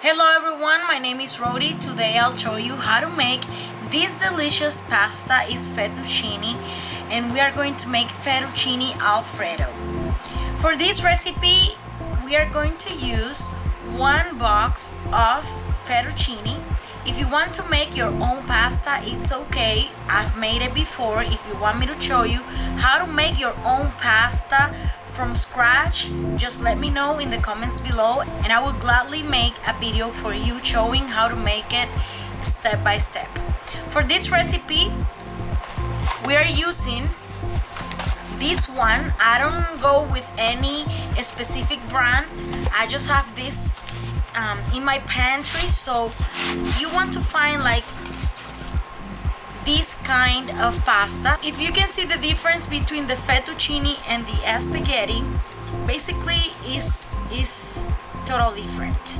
Hello everyone, my name is Rhode'S. Today I'll show you how to make this delicious pasta. Is fettuccine, and we are going to make fettuccine Alfredo. For this recipe we are going to use 1 box of fettuccine. If you want to make your own pasta, it's okay. I've made it before. If you want me to show you how to make your own pasta from scratch, just let me know in the comments below and I will gladly make a video for you showing how to make it step by step. For this recipe we are using this one. I don't go with any specific brand. I just have this in my pantry, so you want to find like this kind of pasta. If you can see the difference between the fettuccine and the spaghetti, basically is totally different.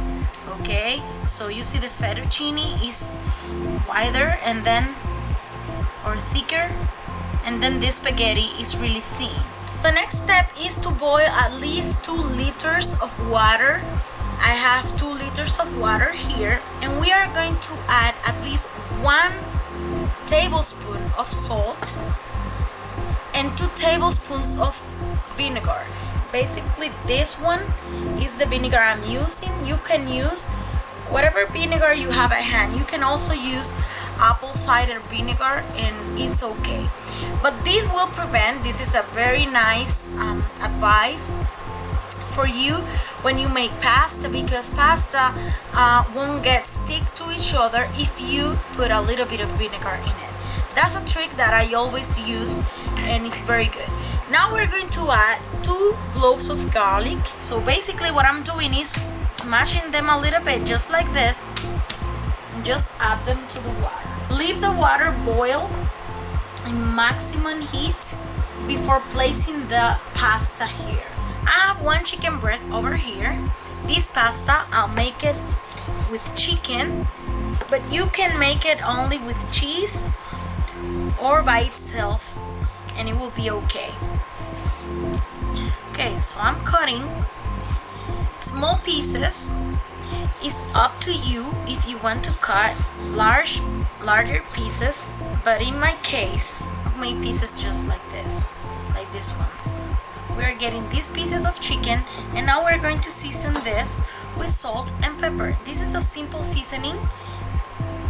Okay, so you see the fettuccine is wider and then or thicker, and then this spaghetti is really thin. The next step is to boil at least 2 liters of water. I have 2 liters of water here, and we are going to add at least 1 tablespoon of salt and 2 tablespoons of vinegar. Basically this one is the vinegar I'm using. You can use whatever vinegar you have at hand. You can also use apple cider vinegar and it's okay, but this will prevent, this is a very nice advice for you when you make pasta, because pasta won't get stick to each other if you put a little bit of vinegar in it. That's a trick that I always use and it's very good. Now we're going to add 2 cloves of garlic. So basically what I'm doing is smashing them a little bit just like this and just add them to the water. Leave the water boil in maximum heat before placing the pasta here. I have 1 chicken breast over here. This pasta I'll make it with chicken, but you can make it only with cheese or by itself and it will be okay. Okay, so I'm cutting small pieces. It's up to you if you want to cut larger pieces, but in my case I've made pieces just like this, like these ones. We're getting these pieces of chicken, and now we're going to season this with salt and pepper. This is a simple seasoning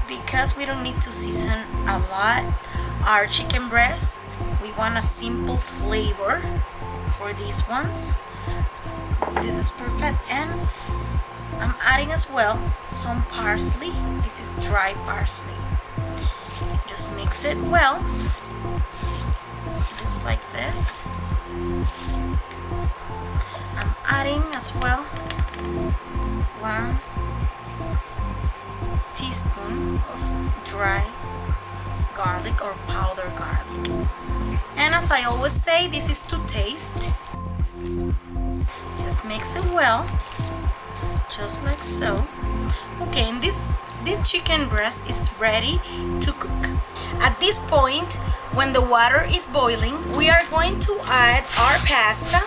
because we don't need to season a lot our chicken breast. We want a simple flavor for these ones. This is perfect, and I'm adding as well some parsley. This is dry parsley. Just mix it well, just like this. I'm adding as well 1 teaspoon of dry garlic or powdered garlic. And as I always say, this is to taste. Just mix it well, just like so. Okay, and this chicken breast is ready to cook. At this point, when the water is boiling, we are going to add our pasta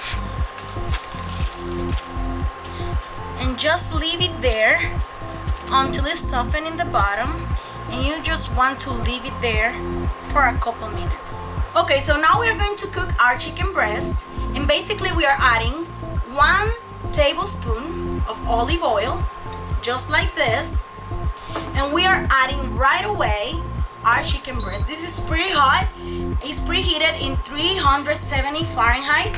and just leave it there until it's softened in the bottom, and you just want to leave it there for a couple minutes. Okay, so now we are going to cook our chicken breast, and basically we are adding 1 tablespoon of olive oil, just like this, and we are adding right away our chicken breast. This is pretty hot. It's preheated in 370 Fahrenheit.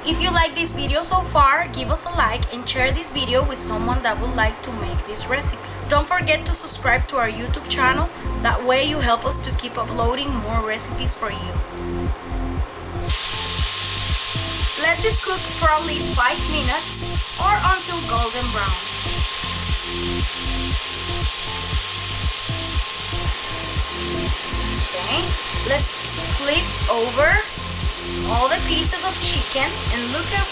If you like this video so far, give us a like and share this video with someone that would like to make this recipe. Don't forget to subscribe to our YouTube channel. That way you help us to keep uploading more recipes for you. Let this cook for at least 5 minutes or until golden brown. Okay, let's flip over all the pieces of chicken and look at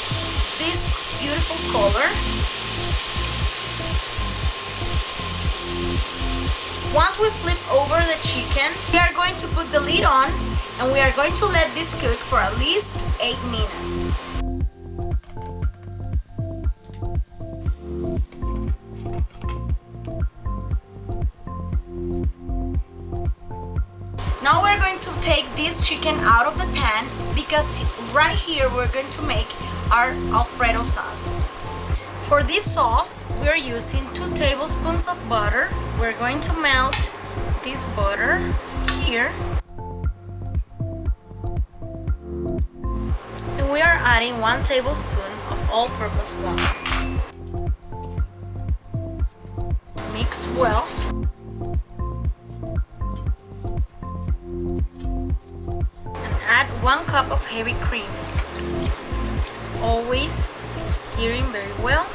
this beautiful color. Once we flip over the chicken, we are going to put the lid on and we are going to let this cook for at least 8 minutes. this chicken out of the pan because right here we're going to make our Alfredo sauce. For this sauce, we're using 2 tablespoons of butter. We're going to melt this butter here. And we are adding 1 tablespoon of all-purpose flour. Mix well. And add 1 cup of heavy cream. Always stirring very well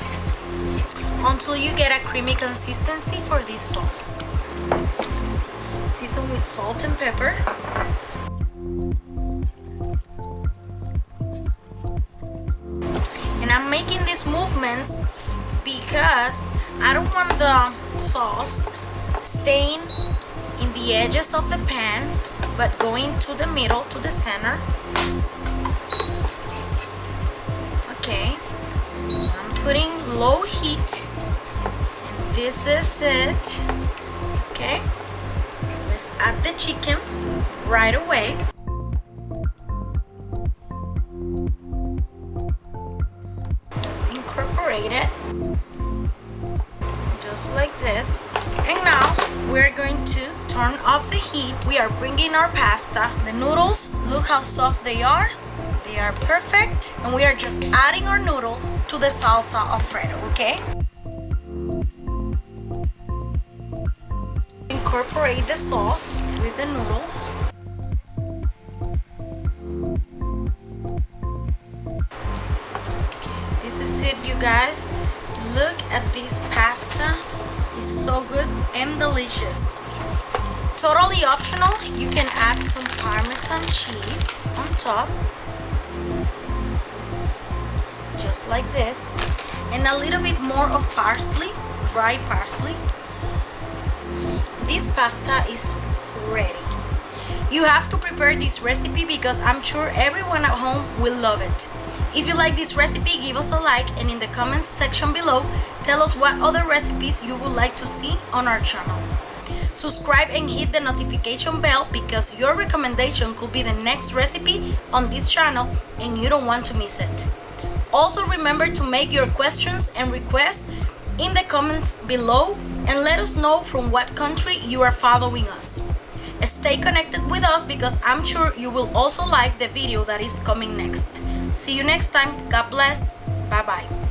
until you get a creamy consistency for this sauce. Season with salt and pepper. And I'm making these movements because I don't want the sauce staying in the edges of the pan but going to the middle, to the center. Okay, so I'm putting low heat, and this is it. Okay, let's add the chicken right away. Let's incorporate it just like this. And now we're going to turn off the heat. We are bringing our pasta. The noodles, look how soft they are. They are perfect, and we are just adding our noodles to the salsa Alfredo, okay? Incorporate the sauce with the noodles. Okay, this is it, you guys. Look at this pasta. It's so good and delicious. Totally optional. You can add some Parmesan cheese on top. Just like this, and a little bit more of parsley, dry parsley. This pasta is ready. You have to prepare this recipe because I'm sure everyone at home will love it. If you like this recipe, give us a like, and in the comments section below, tell us what other recipes you would like to see on our channel. Subscribe and hit the notification bell because your recommendation could be the next recipe on this channel and you don't want to miss it. Also remember to make your questions and requests in the comments below and let us know from what country you are following us. Stay connected with us because I'm sure you will also like the video that is coming next. See you next time. God bless. Bye bye.